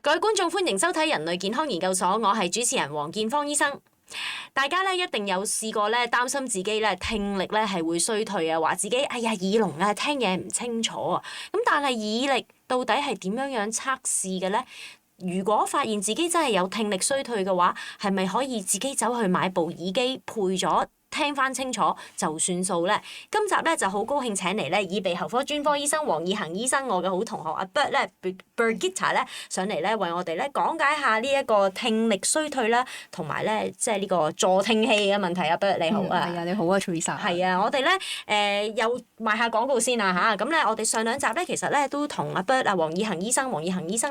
各位觀眾，歡迎收睇人類健康研究所，我係主持人黃建芳醫生。大家咧一定有試過咧擔心自己咧聽力咧係會衰退啊，話自己哎呀耳聾啊，聽嘢唔清楚啊。咁但係耳力到底係點樣測試嘅咧？如果發現自己真係有聽力衰退嘅話，係咪可以自己走去買部耳機配咗？聽翻清楚就算數咧。今集咧就好高興請嚟咧耳鼻喉科專科醫生黃以恒醫生，我嘅好同學阿 Bert 咧 Birgitta 咧上嚟咧為我哋咧講解下呢一個聽力衰退啦，同埋咧即係呢個助聽器嘅問題。阿 Bert 你好啊，係啊，你好啊 Teresa。係啊，我哋咧又賣下廣告先啊嚇。咁咧我哋上兩集咧其實咧都同阿 Bert 啊黃以恒醫生咧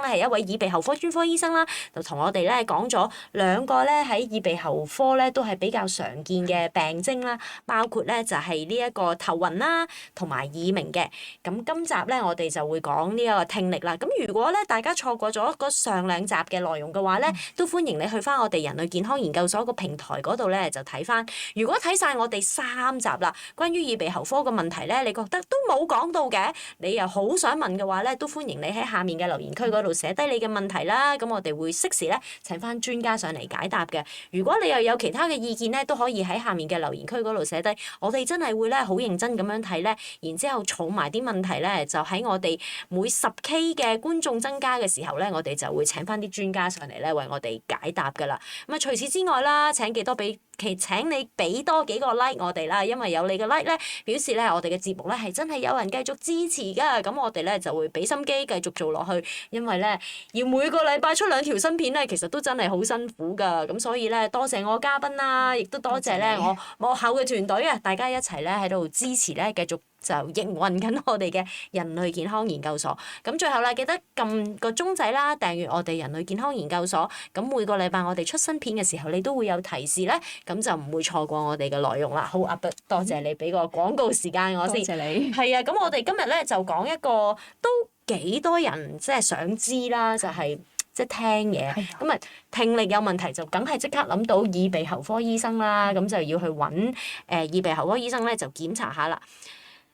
係一位耳鼻喉科專科醫生啦，就同我哋咧講咗兩個咧喺耳鼻喉科咧都係比較常見嘅病徵啦，包括咧就係呢一個頭暈啦，同埋耳鳴嘅。咁今集咧我哋就會講呢一個聽力啦。咁如果咧大家錯過咗嗰上兩集嘅內容嘅話咧，都歡迎你去翻我哋人類健康研究所個平台嗰度咧就睇翻。如果睇晒我哋3集啦，關於耳鼻喉科嘅問題咧，你覺得都冇講到嘅，你又好想問嘅話咧，都歡迎你喺下面嘅留言區嗰度寫低你嘅問題啦。咁我哋會適時咧請翻專家上嚟解答嘅。如果你又有其他嘅意見咧，都可以喺下面嘅留言區嗰度寫低，我哋真係會咧好認真咁樣睇咧，然之後儲埋啲問題咧，就喺我哋每10K 嘅觀眾增加嘅時候咧，我哋就會請翻啲專家上嚟咧為我哋解答噶啦。咁啊，除此之外啦，請你俾多幾個 like 我哋啦，因為有你嘅 like 咧，表示咧我哋嘅節目咧係真係有人繼續支持噶，咁我哋咧就會俾心機繼續做落去，因為咧要每個禮拜出2條新片咧，其實都真係好辛苦噶，咁所以咧多謝我嘉賓啦，亦都多謝咧我幕後嘅團隊啊，大家一齊咧喺度支持咧，繼續就營運緊我哋嘅人類健康研究所。咁最後啦，記得撳個鐘仔啦，訂閱我哋人類健康研究所。咁每個禮拜我哋出新片嘅時候，你都會有提示咧，咁就唔會錯過我哋嘅內容啦。好，阿 Bert，多謝你俾個廣告時間我先。多謝你。係啊，咁我哋今日咧就講一個都幾多人即係想知啦，就係即係聽嘢。咁啊，聽力有問題就梗係即刻諗到耳鼻喉科醫生啦，咁就要去揾耳鼻喉科醫生咧就檢查下啦。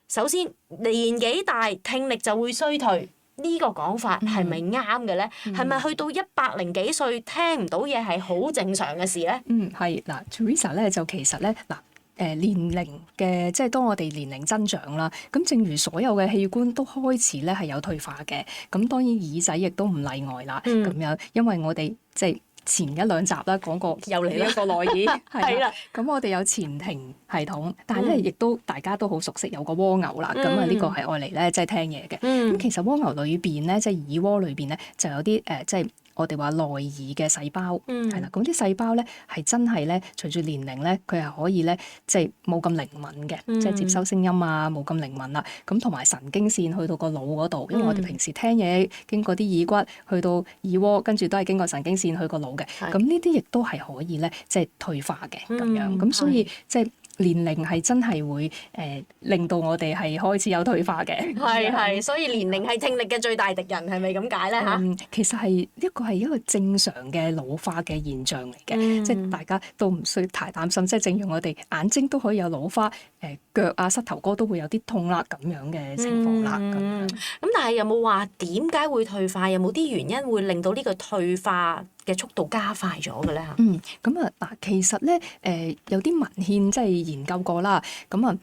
首先年紀大聽力就會衰退，呢個講法係咪啱嘅咧？係咪去到100幾歲聽唔到嘢係好正常嘅事咧？係嗱 Teresa 咧就其實咧年齡嘅即係當我哋年齡增長啦，咁正如所有嘅器官都開始咧係有退化嘅，咁當然耳仔亦都唔例外啦。咁樣因為我哋即係前1、2集啦講過又嚟一個內耳係啦，咁我哋有前庭系統，但係咧亦都大家都好熟悉有個蝸牛啦，咁啊呢個係愛嚟咧即係聽嘢嘅。咁其實蝸牛裏邊咧即係耳蝸裏邊咧就有啲即係我哋話內耳嘅細胞係啦，咁啲細胞咧係真係咧隨住年齡咧佢係可以咧即係冇咁靈敏嘅，即係接收聲音啊冇咁靈敏啦。咁同埋神經線去到個腦嗰度，因為我哋平時聽嘢經過啲耳骨去到耳蝸，跟住都係經過神經線去個腦嘅。咁呢啲亦都係可以咧即係退化嘅咁樣。咁所以即係年齡係真係會令到我哋係開始有退化嘅。係，所以年齡係聽力嘅最大敵人，係咪咁解咧嚇？其實係一個正常嘅老化嘅現象嚟嘅，即係大家都唔需要太擔心。即係正如我哋眼睛都可以有老花，腳啊膝頭哥都會有啲痛啦咁樣嘅情況啦。咁但係有冇話點解會退化？有冇啲原因會令到呢個退化嘅速度加快咗嘅咧嚇？咁啊嗱，其實咧有啲文獻即係研究過啦，咁啊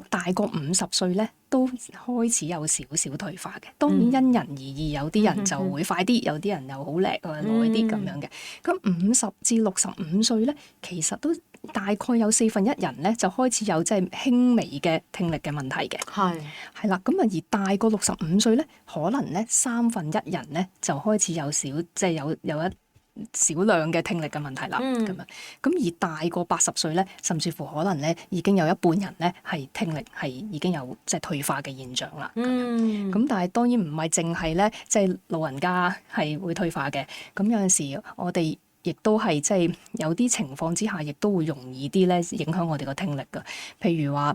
大過50歲咧都開始有少少退化嘅。當然因人而異，有啲人就會快啲，有啲人又好叻耐啲咁樣嘅。咁50至65歲咧，其實都大概有1/4人咧就開始有即係輕微嘅聽力嘅問題嘅。係啦，咁啊而大過65歲咧，可能咧1/3人咧就開始有即係有一少量嘅聽力嘅問題啦，咁而大過80歲咧，甚至乎可能咧已經有一半人咧係聽力係已經有即係退化嘅現象啦。咁但係當然唔係淨係咧，即係老人家係會退化嘅。咁有陣時我哋亦都係即係有啲情況之下，亦都會容易啲咧影響我哋個聽力㗎。譬如話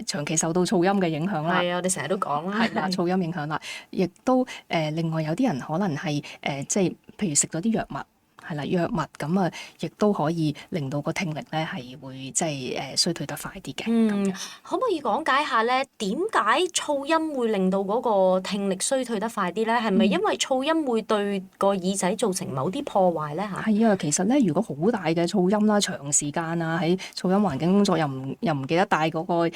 長期受到噪音嘅影響啦，係啊，我哋成日都講啦，係啦，噪音影響啦，亦都另外有啲人可能係即係譬如食咗啲藥物。係啦藥物，咁啊亦都可以令到個聽力咧係會即係衰退得快啲嘅。可唔可以講解下咧點解噪音會令到嗰個聽力衰退得快啲咧？係咪因為噪音會對個耳仔造成某啲破壞咧嚇？係啊，其實咧如果好大嘅噪音啦，長時間啊喺噪音環境工作又唔記得帶嗰個即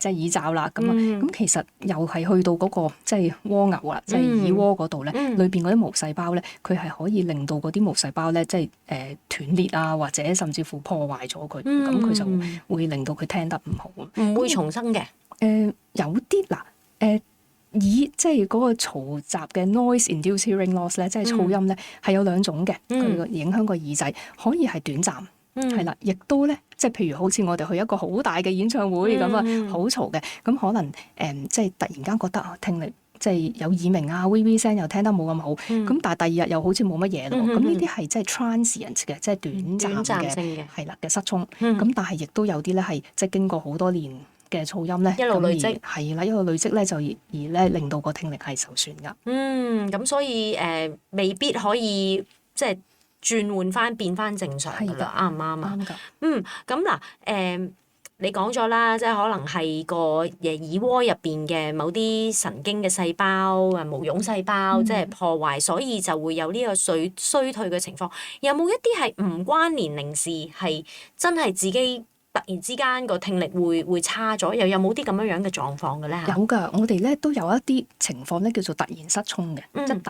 係耳罩啦，咁其實又係去到嗰個即係蝸牛啦，即係耳窩嗰度咧，裏邊嗰啲毛細胞咧，佢係可以令到嗰啲毛細胞咧即係斷裂啊，或者甚至乎破壞咗佢，咁佢就會令到佢聽得唔好，唔會重生嘅。有啲嗱即係嗰個嘈雜嘅 noise-induced hearing loss 咧，即係噪音咧，係有兩種嘅，佢影響個耳仔，可以係短暫，係啦，亦都咧，即係譬如好似我哋去一個好大嘅演唱會咁啊，好嘈嘅，咁可能即係突然間覺得聽力即係有耳鳴啊、微微聲又聽得冇咁好，咁但係第二日又好似冇乜嘢咯，咁呢啲係即係 transient 嘅，即係短暫嘅，係啦嘅失聰，咁但係亦都有啲咧係即係經過好多年嘅噪音咧，一路累積係啦，一路累積咧就而咧令到個聽力係受損噶。咁所以未必可以即係轉換翻變翻正常㗎啦，啱唔啱啊？啱㗎。咁嗱你講咗啦，即係可能係個耳窩入邊嘅某啲神經嘅細胞毛絨細胞即係破壞，所以就會有呢個衰退嘅情況。有冇一啲係唔關年齡事，係真係自己突然之間個聽力會差咗？又有冇啲咁樣嘅狀況嘅咧？有㗎，我哋咧都有一啲情況咧叫做突然失聰嘅，即係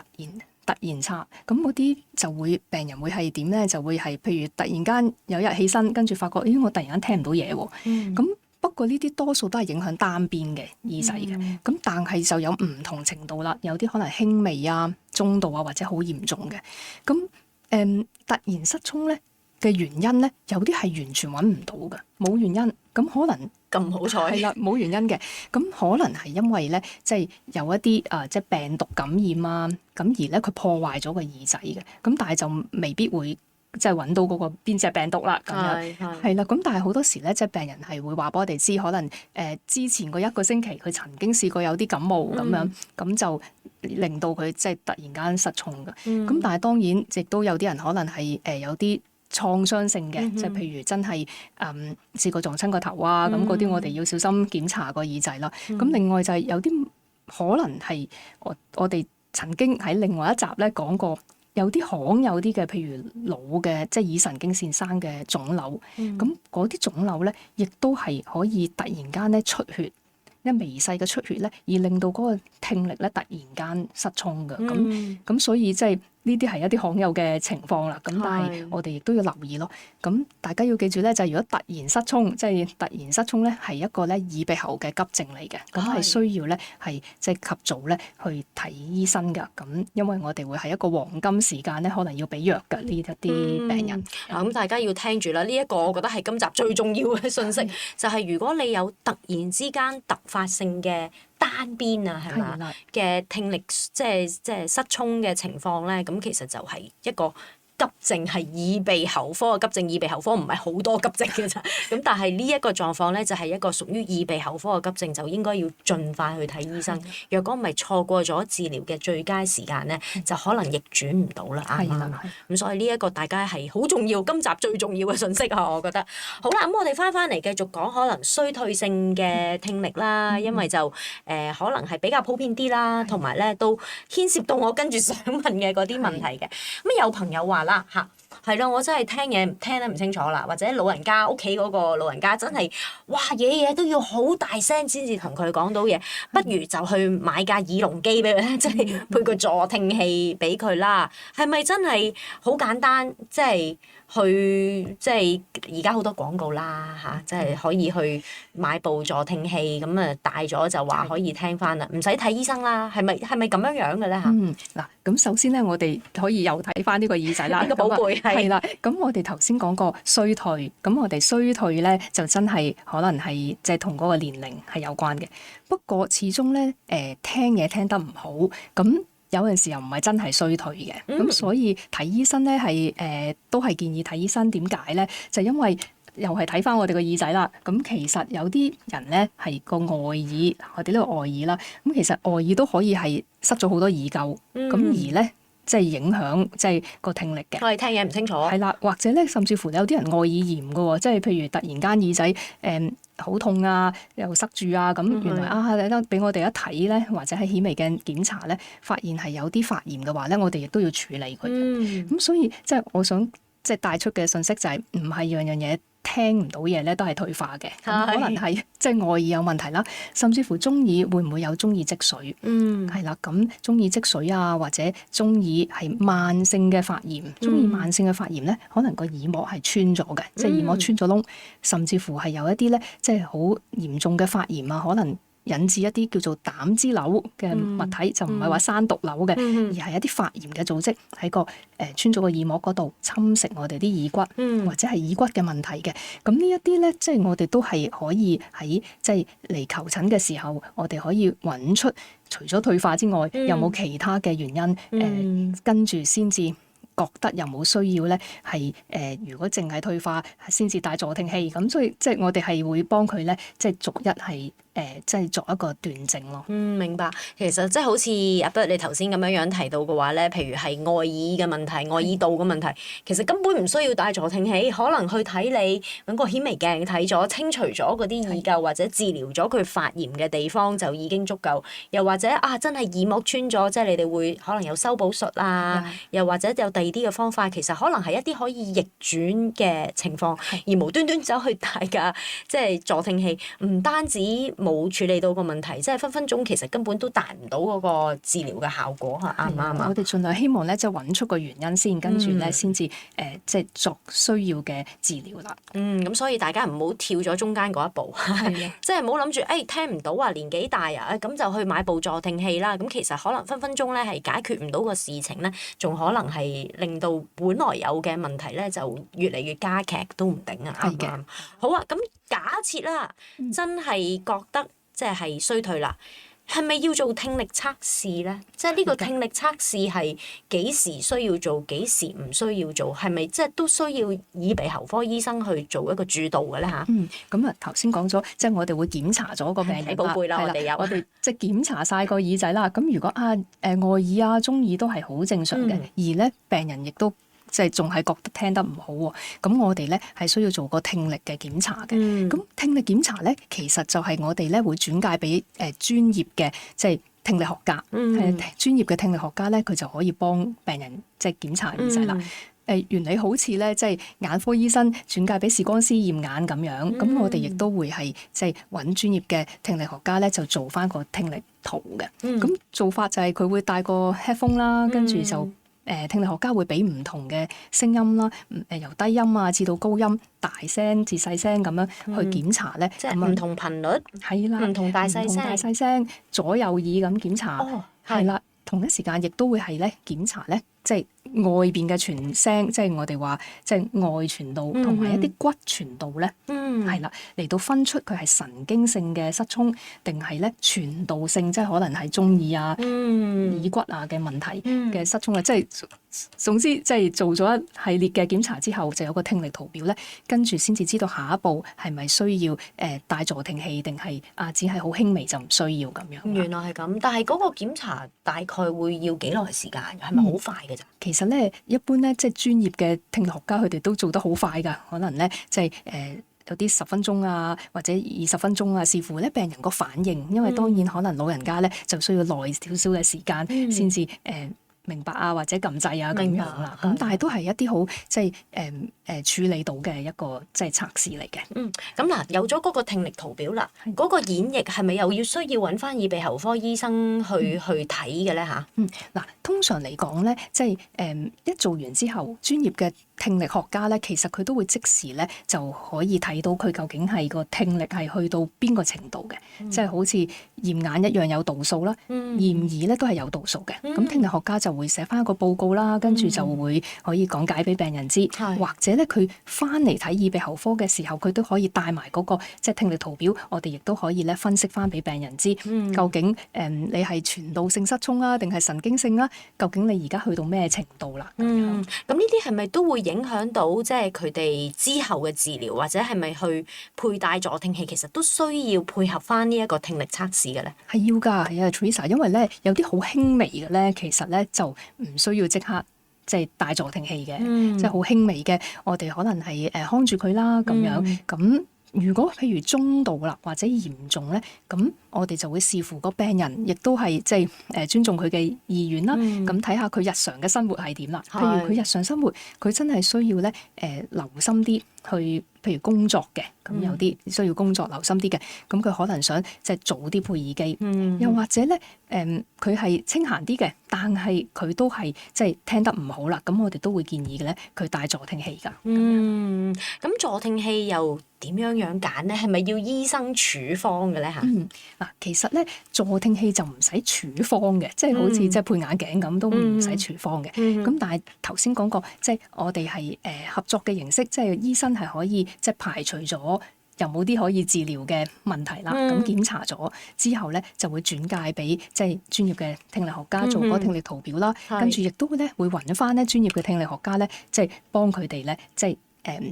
突然差。咁嗰啲就會病人會係點咧？就會係譬如突然間有一日起身，跟住發覺，咦，我突然間聽唔到嘢喎。咁不過呢啲多數都係影響單邊嘅耳仔嘅。咁但係就有唔同程度啦，有啲可能輕微啊、中度啊，或者好嚴重嘅。咁突然失聰咧嘅原因咧，有啲係完全揾唔到嘅，冇原因。咁可能咁好彩係啦，冇原因嘅。咁可能係因為咧，即係有一啲即係病毒感染啊，咁而咧佢破壞咗個耳仔嘅。咁但係就未必會即係揾到嗰個邊隻病毒啦。咁樣係啦。咁但係好多時咧，即係病人係會話俾我哋知，可能之前嗰1個星期佢曾經試過有啲感冒咁樣，咁就令到佢即係突然間失聰嘅。咁但係當然亦都有啲人可能係有啲創傷性嘅，即係譬如真係試過撞親個頭啊，咁嗰啲我哋要小心檢查個耳仔啦。咁另外就係有啲可能係我哋曾經喺另外一集咧講過，有啲罕有啲嘅，譬如腦嘅即係耳神經線生嘅腫瘤，咁嗰啲腫瘤咧，亦都係可以突然間咧出血，一微細嘅出血咧，而令到嗰個聽力咧突然間失聰嘅。咁所以即係呢啲係一啲罕有嘅情況啦。咁但係我哋亦都要留意咯。咁大家要記住咧，就係如果突然失聰，即係突然失聰咧，係一個咧耳鼻喉嘅急症嚟嘅。咁係需要咧係即係及早咧去睇醫生㗎。咁因為我哋會係一個黃金時間咧，可能要俾藥㗎呢一啲病人。咁大家要聽住啦。呢一個我覺得係今集最重要嘅信息，就係如果你有突然之間突發性嘅單邊啊，係嘛嘅聽力即係失聰嘅情況咧，咁其實就係一個急症，係耳鼻喉科嘅急症。耳鼻喉科唔係好多急症嘅咋，咁但係呢一個狀況咧就係一個屬於耳鼻喉科嘅急症，就應該要盡快去睇醫生。若果唔係錯過咗治療嘅最佳時間咧，就可能逆轉唔到啦。啱唔啱？咁所以呢一個大家係好重要，今集最重要嘅信息啊，我覺得。好啦，咁我哋翻嚟繼續講可能衰退性嘅聽力啦，因為就可能係比較普遍啲啦，同埋咧都牽涉到我跟住想問嘅嗰啲問題嘅。咁有朋友話啦嚇，係咯，我真係聽嘢聽得唔清楚啦，或者老人家屋企嗰個老人家真係哇嘢都要好大聲先至同佢講到嘢，不如就去買架耳聾機俾佢，即係配個助聽器俾佢啦。係咪真係好簡單？即係即係而家好多廣告啦嚇，即係可以去買部助聽器咁啊，戴咗就話可以聽翻啦，唔使睇醫生啦。係咪咁樣嘅咧嚇？嗱，咁首先咧，我哋可以又睇翻呢個耳仔啦，呢個寶貝係啦。咁我哋頭先講過衰退，咁我哋衰退咧就真係可能係即係同嗰個年齡係有關嘅。不過始終咧聽嘢聽得唔好，咁有陣時又唔係真係衰退嘅。咁所以睇醫生咧係都係建議睇醫生。點解咧？就因為又係睇翻我哋個耳仔啦。咁其實有啲人咧係個外耳，我哋呢個外耳啦。咁其實外耳都可以係塞咗好多耳垢。咁而咧即係影響即係個聽力嘅。我哋聽嘢唔清楚。係啦，或者咧，甚至乎有啲人愛耳炎嘅喎，即係譬如突然間耳仔好痛啊，又塞住啊，咁原來俾我哋一睇咧，或者喺顯微鏡檢查咧，發現係有啲發炎嘅話咧，我哋亦都要處理佢。咁所以即係我想即係帶出嘅信息就係唔係樣樣嘢聽唔到嘢咧都係退化嘅，可能係即係外耳有問題啦，甚至乎中耳會唔會有中耳積水？係啦，咁中耳積水啊，或者中耳係慢性嘅發炎，中耳慢性嘅發炎咧，可能個耳膜係穿咗嘅，即係耳膜穿咗窿，甚至乎係有一啲咧，即係好嚴重嘅發炎啊，可能引致一啲叫做膽脂瘤嘅物體，就唔係話生毒瘤嘅，而係一啲發炎嘅組織喺個穿咗個耳膜嗰度侵蝕我哋啲耳骨，或者係耳骨嘅問題嘅。咁呢一啲咧，即係我哋都係可以喺即係嚟求診嘅時候，我哋可以揾出除咗退化之外，有冇其他嘅原因？跟住先至覺得有冇需要咧？係如果淨係退化，先至戴助聽器。咁所以即係我哋係會幫佢咧，即係逐一係。即係作一個斷症咯。明白。其實即係好似阿 Bert 你頭先咁樣提到嘅話咧，譬如係外耳嘅問題、外耳道嘅問題，其實根本唔需要戴助聽器，可能去睇你揾個顯微鏡睇咗，清除咗嗰啲耳垢或者治療咗佢發炎嘅地方就已經足夠。又或者真係耳膜穿咗，即係你哋會可能有修補術啊，又或者有第二啲嘅方法，其實可能係一啲可以逆轉嘅情況，而無端端走去戴㗎，即係助聽器，唔單止冇處理到個問題，即係分分鐘其實根本都達唔到嗰個治療嘅效果嚇，啱唔啱啊？我哋盡量希望咧，即係揾出個原因先，跟住咧先至即係作需要嘅治療啦。咁所以大家唔好跳咗中間嗰一步，即係唔好諗住聽唔到啊，年紀大啊，咁就去買部助聽器啦。咁其實可能分分鐘咧係解決唔到個事情咧，仲可能係令到本來有嘅問題咧就越嚟越加劇都唔定啊。啱唔啱？好啊，咁假設啦，真係覺得即係衰退啦，係咪要做聽力測試咧？即係呢個聽力測試係幾時需要做，幾時唔需要做？係咪即係都需要耳鼻喉科醫生去做一個主導嘅咧嚇？咁頭先講咗，即係我哋會檢查咗個病人啦，寶貝啦，我哋即係檢查晒個耳仔啦。咁如果外耳啊、中耳都係好正常嘅，而咧病人亦都即係仲係覺得聽得唔好喎，咁我哋咧係需要做個聽力嘅檢查嘅。咁聽力檢查咧，其實就係我哋咧會轉介俾專業嘅即係聽力學家，專業嘅聽力學家咧，佢就可以幫病人即係檢查耳仔啦。原理好似咧，即係眼科醫生轉介俾視光師驗眼咁樣，咁我哋亦都會係即係揾專業嘅聽力學家咧，就做翻個聽力圖嘅。咁做法就係佢會戴個 headphone 啦，跟住就聽力學家會俾唔同嘅聲音啦，由低音啊至到高音，大聲至細聲咁樣去檢查咧，即係唔同頻率，係啦，唔同大細聲，左右耳咁檢查，係啦，同一時間亦都會係咧檢查咧，即係外邊嘅傳聲，即係我哋話即係外傳導同埋一啲骨傳導咧，係啦，嚟到分出佢係神經性嘅失聰定係咧傳導性，即係可能係中耳啊、耳骨啊嘅問題嘅失聰啊，即係總之即係做咗一系列嘅檢查之後，就有個聽力圖表咧，跟住先至知道下一步係咪需要戴助聽器，定係只係好輕微就唔需要咁樣。原來係咁，但係嗰個檢查大概會要幾耐時間？係咪好快嘅咋？其實咧，一般咧，即係專業嘅聽力學家，佢哋都做得好快㗎。可能咧，即係有啲10分鐘啊，或者20分鐘啊，視乎咧病人個反應。因為當然可能老人家咧就需要耐少少嘅時間先至明白啊，或者撳掣啊咁樣啦。咁但係都係一啲好即係處理到嘅一個即係測試嚟嘅。咁嗱，有咗嗰個聽力圖表啦，嗰個演繹係咪又要需要揾翻耳鼻喉科醫生去睇嘅咧嚇？嗱，通常嚟講咧，即係一做完之後，專業嘅聽力學家咧，其實佢都會即時咧就可以睇到佢究竟係個聽力係去到邊個程度嘅，即係好似驗眼一樣有度數啦，驗耳咧都係有度數嘅。咁聽力學家就會寫翻一個報告啦，跟住就會可以講解俾病人知，或者咧佢翻嚟睇耳鼻喉科嘅時候，佢都可以帶埋嗰個即係聽力圖表，我哋亦都可以咧分析翻俾病人知，究竟你係傳導性失聰啊，定係神經性啊？究竟你而家去到咩程度啦？咁呢啲係咪都會影響到即係佢哋之後嘅治療，或者係咪去佩戴助聽器，其實都需要配合翻呢一個聽力測試嘅咧？係要㗎，係啊，Teresa，因為咧有啲好輕微嘅咧，其實咧就唔需要即刻即係戴助聽器嘅，即係好輕微嘅，我哋可能係看住佢啦咁樣咁。如果譬如中度啦或者嚴重咧，咁我哋就會視乎個病人，亦都係即係尊重佢嘅意願啦。咁睇下佢日常嘅生活係點啦。譬如佢日常生活，佢真係需要咧留心啲去，譬如工作嘅，咁有啲需要工作留心啲嘅，咁佢可能想即係早啲配耳機。又或者咧佢係清閒啲嘅，但係佢都係即係聽得唔好啦，咁我哋都會建議嘅咧，佢戴助聽器㗎。咁助聽器又點樣揀咧？係咪要醫生處方嘅咧嚇？嗱，其實咧助聽器就唔使處方嘅，即係好似即係配眼鏡咁都唔使處方嘅。咁但係頭先講過，即係我哋係合作嘅形式，即係醫生係可以即係排除咗有冇啲可以治療嘅問題啦。咁檢查咗之後咧，就會轉介俾即係專業嘅聽力學家做嗰個聽力圖表啦。跟住亦都咧會揾翻咧專業嘅聽力學家咧，即係幫佢哋咧，即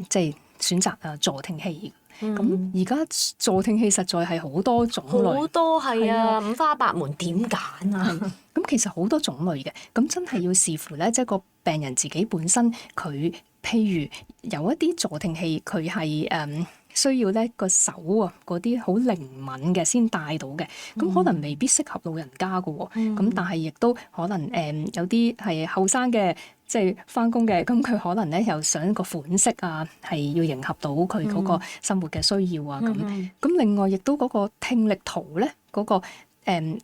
係選擇助聽器。咁而家助聽器實在係好多種類，好多係啊，五花八門，點揀啊？咁其實好多種類嘅，咁真係要視乎咧，即係個病人自己本身佢，譬如有一啲助聽器佢係需要咧個手啊嗰啲好靈敏嘅先戴到嘅，咁可能未必適合老人家㗎喎。咁但係亦都可能有啲係後生嘅，即係返工嘅，咁佢可能咧又想個款式啊係要迎合到佢嗰個生活嘅需要啊咁。咁另外亦都嗰個聽力圖咧嗰個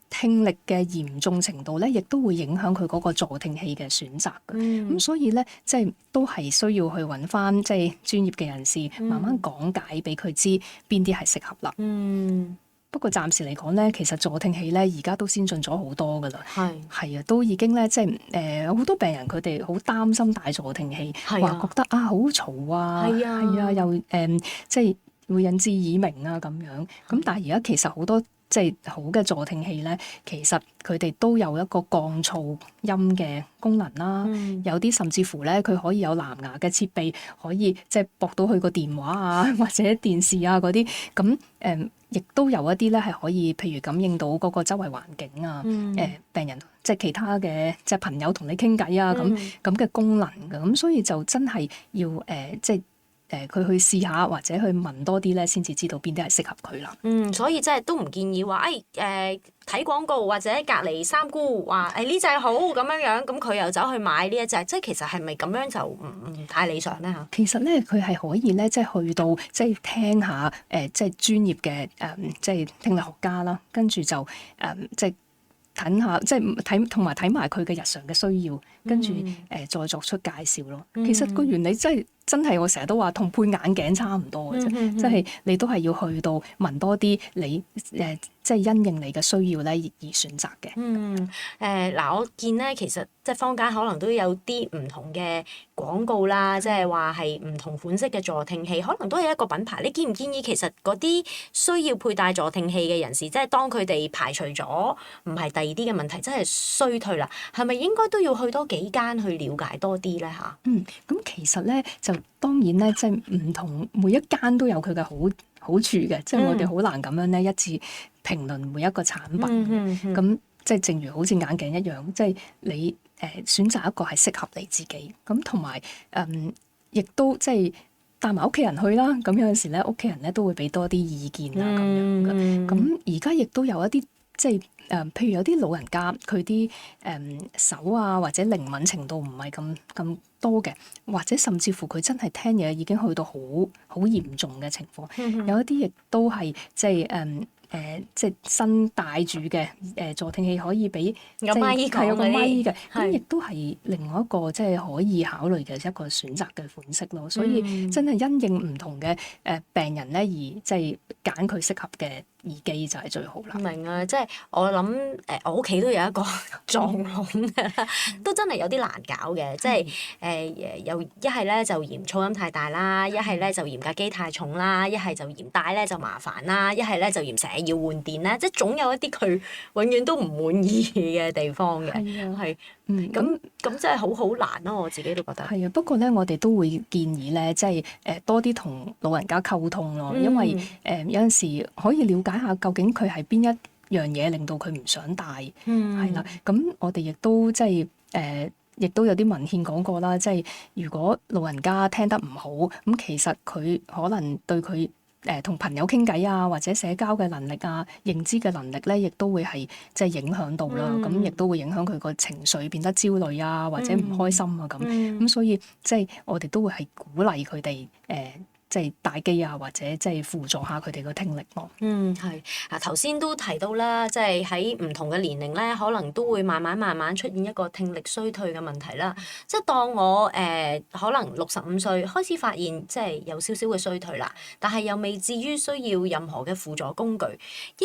聽力嘅嚴重程度咧，亦都會影響佢嗰個助聽器嘅選擇嘅。咁所以咧，即係都係需要去揾翻即係專業嘅人士，慢慢講解俾佢知邊啲係適合啦。不過暫時嚟講咧，其實助聽器咧而家都先進咗好多噶啦。係啊，都已經咧即係有好多病人佢哋好擔心戴助聽器，話覺得啊好嘈啊，係啊，又即係會引致耳鳴啊咁樣。咁但係而家其實好多即係好嘅助聽器咧，其實佢哋都有一個降噪音嘅功能啦。有啲甚至乎咧，佢可以有藍牙嘅設備，可以即係駁到去個電話啊，或者電視啊嗰啲。咁亦都有一啲咧係可以，譬如感應到嗰個周圍環境啊，病人即係其他嘅即係朋友同你傾偈啊咁嘅功能㗎。咁所以就真係要即係。佢去試下或者去問多啲咧，先至知道邊啲係適合佢啦。所以即係都唔建議話睇廣告或者隔離三姑話呢隻好咁樣，咁佢又走去買呢一隻，即係其實係咪咁樣就唔太理想咧嚇？其實咧，佢係可以咧，即係去到即係聽下即係專業嘅即係聽力學家啦，跟住就即係睇下，即係睇同埋睇埋佢嘅日常嘅需要，跟住再作出介紹咯。其實個原理真係我成日都話同配眼鏡差唔多嘅啫，即係你都係要去到問多啲你即係因應你嘅需要咧而選擇嘅。嗱，我見咧其實即係坊間可能都有啲唔同嘅廣告啦，即係話係唔同款式嘅助聽器，可能都係一個品牌。你建唔建議其實嗰啲需要佩戴助聽器嘅人士，即係當佢哋排除咗唔係第二啲嘅問題，真係衰退啦，係咪應該都要去多幾間去了解多啲咧嚇？咁其實咧就當然咧，即係唔同每一間都有佢嘅好處嘅，即係我哋好難咁樣咧一次評論每一個產品。咁即係正如好似眼鏡一樣，即係你選擇一個係適合你自己。咁同埋亦都即係帶埋屋企人去啦。咁有陣時咧，屋企人咧都會俾多啲意見啊咁樣嘅。咁而家亦都有一啲即係譬如有啲老人家佢啲手啊或者靈敏程度唔係咁多嘅，或者甚至乎佢真係聽嘢已經去到好嚴重嘅情況。有一啲亦都係即係即係新帶住嘅助聽器可以俾有咪講有個咪嘅，咁亦係都係另外一個即係可以考慮嘅一個選擇嘅款式咯。所以真係因應唔同嘅病人咧，而即係揀佢適合嘅耳機就係最好啦。明啊，即係我諗我屋企都有一個撞聾嘅，都真係有啲難搞嘅，即係又一係咧就嫌噪音太大啦，一係咧就嫌架機太重啦，一係就嫌帶咧就麻煩啦，一係咧就嫌成日要換電啦，即係總有一啲佢永遠都唔滿意嘅地方嘅，係咁真係好難咯，我自己都覺得。係啊，不過咧，我哋都會建議咧，即係多啲同老人家溝通咯，因為有陣時可以了解下究竟佢係邊一樣嘢令到佢唔想戴，係啦。咁我哋亦都即係亦都有啲文獻講過啦，即係如果老人家聽得唔好，咁其實佢可能對佢同朋友傾偈啊，或者社交嘅能力啊、認知嘅能力咧，亦都會係即係影響到啦。咁亦都會影響佢個情緒變得焦慮啊，或者唔開心啊咁。咁所以即係我哋都會係鼓勵佢哋即係戴機啊，或者即係輔助下佢哋個聽力咯。係啊，頭先都提到啦，即係喺唔同嘅年齡咧，可能都會慢慢出現一個聽力衰退嘅問題啦。即係當我可能65歲開始發現即係有少少嘅衰退啦，但係又未至於需要任何嘅輔助工具，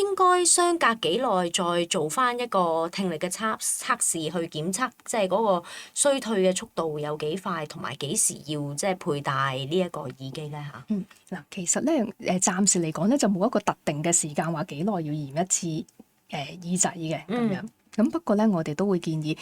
應該相隔幾耐再做翻一個聽力嘅測試去檢測，即係嗰個衰退嘅速度有幾快，同埋幾時要即係佩戴呢一個耳機咧嚇？嗱，其實咧暫時嚟講咧就冇一個特定嘅時間話幾耐要驗一次耳仔嘅咁樣。咁不過咧，我哋都會建議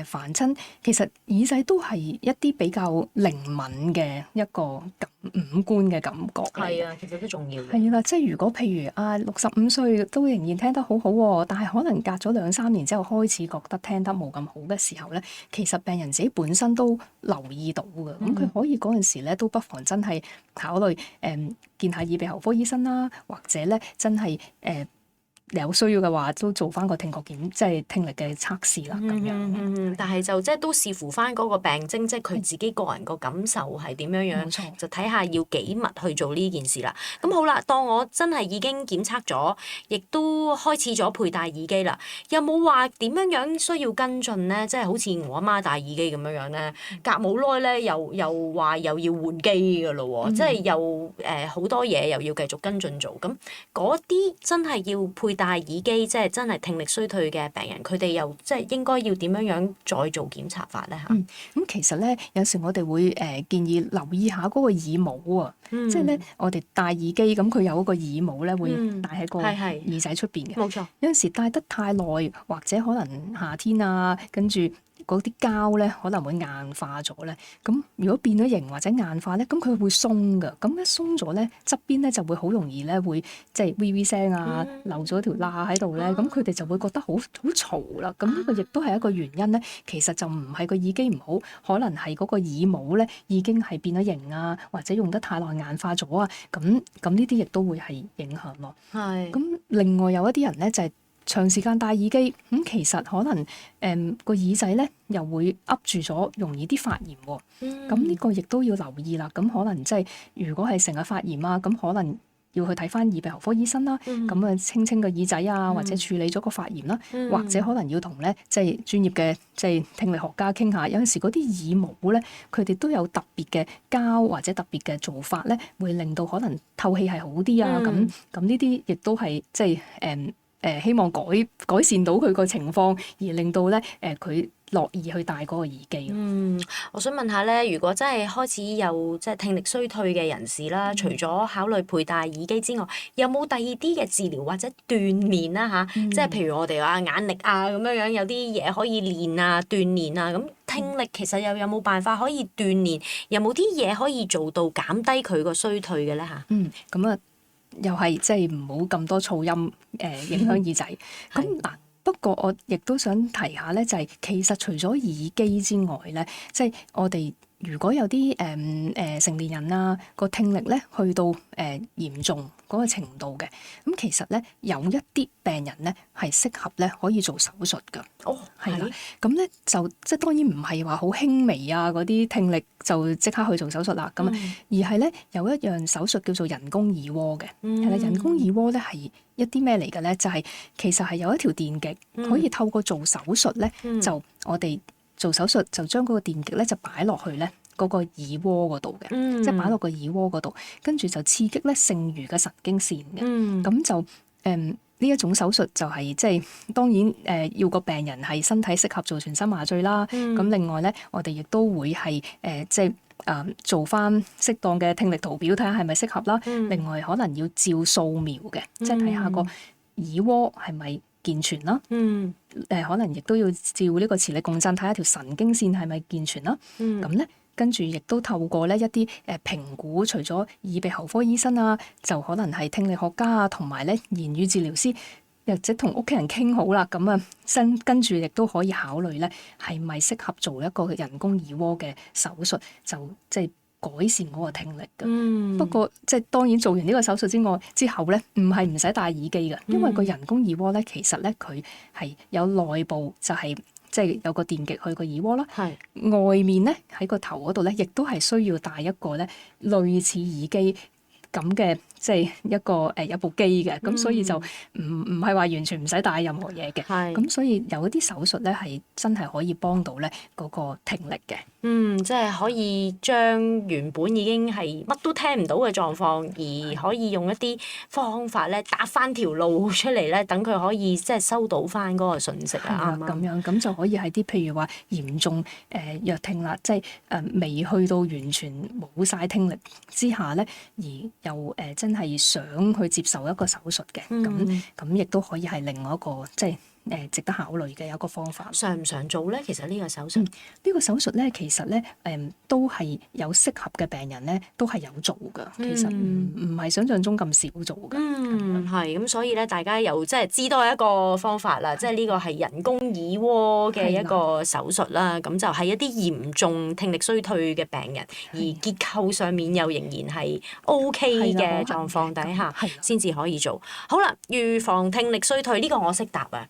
凡親其實耳仔都係一啲比較靈敏嘅一個五官嘅感覺。係啊，其實都重要嘅。係啦，即係如果譬如65歲都仍然聽得好好喎，但係可能隔咗2-3年之後開始覺得聽得冇咁好嘅時候咧，其實病人自己本身都留意到嘅。咁佢可以嗰陣時咧都不妨真係考慮見下耳鼻喉科醫生啦，或者咧真係有需要嘅話，都做翻個聽覺檢，即係聽力嘅測試啦，咁樣。但係就即係都視乎翻嗰個病徵，即係佢自己個人個感受係點樣樣，冇錯，就睇下要幾密去做呢件事啦。咁好啦，當我真係已經檢測咗，亦都開始咗佩戴耳機啦，有冇話點樣樣需要跟進咧？即係好似我阿媽戴耳機咁樣樣咧，隔冇耐咧又話又要換機㗎咯喎，即係又好多嘢又要繼續跟進做。咁嗰啲真係要佩戴耳機，即係真係聽力衰退嘅病人，佢哋又即係應該要點樣樣再做檢查法咧嚇？咁其實咧，有時我哋會建議留意下嗰個耳帽啊，即係咧我哋戴耳機咁，佢有嗰個耳帽咧會戴喺個耳仔出邊嘅。冇錯。有陣時戴得太耐，或者可能夏天啊，跟住嗰啲膠咧可能會硬化咗咧。咁如果變咗形或者硬化咧，咁佢會鬆㗎。咁一鬆咗咧，側邊咧就會好容易咧會即係 微微聲啊，漏咗條罅喺度咧。咁佢哋就會覺得好嘈啦。咁呢個亦都係一個原因咧。其實就唔係個耳機唔好，可能係嗰個耳帽咧已經係變咗形啊，或者用得太耐硬化咗啊。咁呢啲亦都會係影響咯。係。咁另外有一啲人咧就係長時間戴耳機，咁其實可能個耳仔咧又會噏住咗，容易啲發炎喎。咁呢個亦都要留意啦。咁可能即係如果係成日發炎啊，咁可能要去睇翻耳鼻喉科醫生啦。咁啊清清個耳仔啊，或者處理咗個發炎啦，或者可能要同咧即係專業嘅即係聽力學家傾下。有陣時嗰啲耳帽咧，佢哋都有特別嘅膠或者特別嘅做法咧，會令到可能透氣係好啲啊。咁呢啲亦都係即係希望改善到佢個情況，而令到咧佢樂意去戴嗰個耳機。我想問下咧，如果真係開始有即係聽力衰退嘅人士啦，除咗考慮佩戴耳機之外，有冇第二啲嘅治療或者鍛鍊啦嚇？即係譬如我哋話眼力啊咁樣樣，有啲嘢可以練啊鍛鍊啊。咁聽力其實又有冇辦法可以鍛鍊？有冇啲嘢可以做到減低佢個衰退嘅咧嚇？咁啊。又係即係唔好咁多噪音影響耳仔。咁嗱，不過我亦都想提下咧，就係其實除咗耳機之外咧，即係我哋如果有啲成年人啊個聽力咧去到嚴重嗰個程度嘅，咁其實咧有一啲病人咧係適合咧可以做手術㗎。係啦，咁咧就即係當然唔係話好輕微啊嗰啲聽力就即刻去做手術啦。咁而係咧有一樣手術叫做人工耳蝸嘅。係啦，人工耳蝸咧係一啲咩嚟嘅咧？就係其實係有一條電極可以透過做手術咧，就我哋做手術就將嗰個電極咧就擺落去咧嗰個耳蝸嗰度嘅，即係擺落個耳蝸嗰度，跟住就刺激咧剩餘嘅神經線嘅。咁就呢一種手術就係即係當然要個病人係身體適合做全身麻醉啦。咁另外咧，我哋亦都會係即係做翻適當嘅聽力圖表，睇下係咪適合啦。另外可能要照掃描嘅，即係睇下個耳蝸係咪健全啦。嗯。可能亦都要照呢個磁力共振睇下條神經線係咪健全啦。咁咧、跟住亦都透過咧一啲評估，除咗耳鼻喉科醫生啊，就可能係聽力學家啊，同埋咧言語治療師，或者同屋企人傾好啦。咁啊，跟住亦都可以考慮咧，係咪適合做一個人工耳蝸嘅手術，就即係改善嗰個聽力嘅。不過即係當然做完呢個手術之後咧，唔係唔使戴耳機嘅，因為個人工耳蝸咧，其實咧佢係有內部就係即係有個電極去個耳蝸啦。外面咧喺個頭嗰度咧，亦都係需要戴一個咧類似耳機咁嘅，即係一個有部機嘅。咁所以就唔係話完全唔使戴任何嘢嘅。咁所以有一啲手術咧係真係可以幫到咧嗰個聽力嘅。即係可以將原本已經係乜都聽唔到嘅狀況，而可以用一啲方法咧搭翻條路出嚟咧，等佢可以即係收到翻嗰個訊息啊。咁樣咁就可以喺啲譬如話嚴重弱聽啦，即係未去到完全冇晒聽力之下咧，而又真係想去接受一個手術嘅，咁亦都可以係另外一個即係值得考慮嘅一個方法。常唔常做咧？其實呢個手術，呢個手術咧，其實咧都係有適合嘅病人咧，都係有做㗎。其實唔係想像中咁少做㗎。係咁，所以咧，大家又即係知多一個方法啦。即係呢個係人工耳蝸嘅一個手術啦。咁就係一啲嚴重聽力衰退嘅病人，而結構上面又仍然係 OK 嘅狀況底下，先至可以做。好啦，預防聽力衰退呢個我識答啊。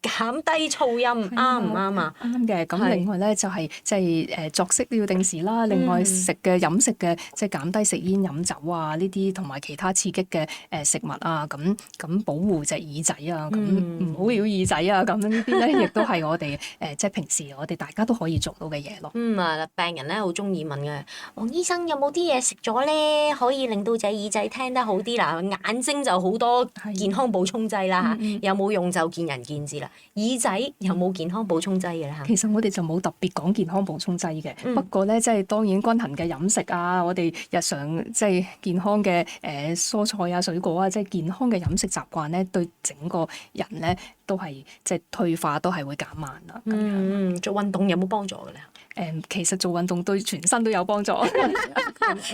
減低噪音啱唔啱啊？啱嘅。咁另外咧就係即係作息都要定時啦。另外食嘅飲食嘅即係減低食煙飲酒啊呢啲，同埋其他刺激嘅食物啊，咁保護隻耳仔啊，咁唔好咬耳仔啊，咁呢啲咧亦都係我哋即係平時我哋大家都可以做到嘅嘢咯。病人咧好中意問嘅，黃醫生有冇啲嘢食咗咧可以令到隻耳仔聽得好啲啦？眼睛就好多健康補充劑啦，有冇用就見仁見智啦。耳仔有冇健康補充劑嘅咧？其實我哋就冇特別講健康補充劑嘅，不過咧即係當然均衡嘅飲食啊，我哋日常即係健康嘅蔬菜啊、水果啊，即係健康嘅飲食習慣咧，對整個人咧都係即係退化都係會減慢啦。咁樣做運動有冇幫助嘅咧？其實做運動對全身都有幫助，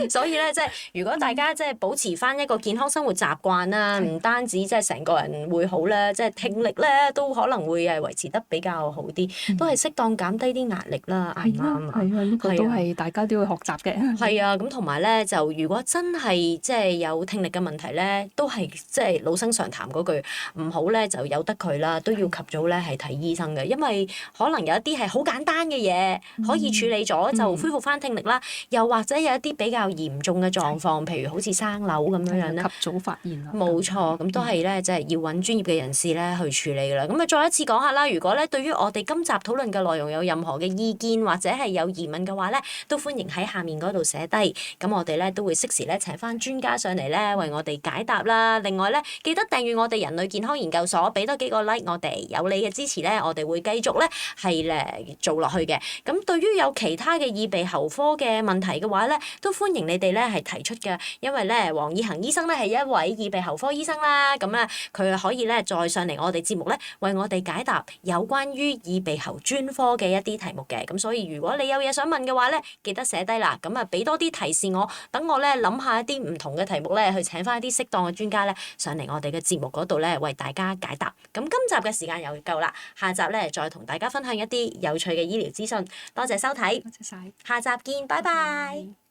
所以咧即係如果大家即係保持翻一個健康生活習慣啦，唔單止即係成個人會好咧，即係聽力咧都可能會維持得比較好啲，都係適當減低啲壓力啦，啱唔啱啊？係啊，呢個都係大家都要學習嘅。係啊，咁同埋咧就如果真係即係有聽力嘅問題咧，都係即係老生常談嗰句，唔好咧就由得佢啦，都要及早咧係睇醫生嘅，因為可能有一啲係好簡單嘅嘢。可以處理咗就恢復翻聽力啦，又或者有一啲比較嚴重嘅狀況，譬如好似生瘤咁樣咧，及早發現啦。冇錯，咁都係咧，即係要揾專業嘅人士咧去處理噶啦。咁啊，再一次講下啦，如果咧對於我哋今集討論嘅內容有任何嘅意見或者係有疑問嘅話咧，都歡迎喺下面嗰度寫低。咁我哋咧都會適時咧請翻專家上嚟咧為我哋解答啦。另外咧，記得訂閱我哋人類健康研究所，俾多幾個 like 我哋，有你嘅支持咧，我哋會繼續咧係咧做落去嘅。咁對於有其他嘅耳鼻喉科嘅問題嘅話咧，都歡迎你哋咧係提出嘅，因為咧黃以恒醫生咧係一位耳鼻喉科醫生啦，咁咧佢可以咧再上嚟我哋節目咧為我哋解答有關於耳鼻喉專科嘅一啲題目嘅，咁所以如果你有嘢想問嘅話咧，記得寫低啦，咁啊俾多啲提示我，等我咧諗下一啲唔同嘅題目咧去請翻一啲適當嘅專家咧上嚟我哋嘅節目嗰度咧為大家解答。咁今集嘅時間又夠啦，下集咧再同大家分享一啲有趣嘅醫療資訊。多謝收睇，多謝晒，下集見，拜拜。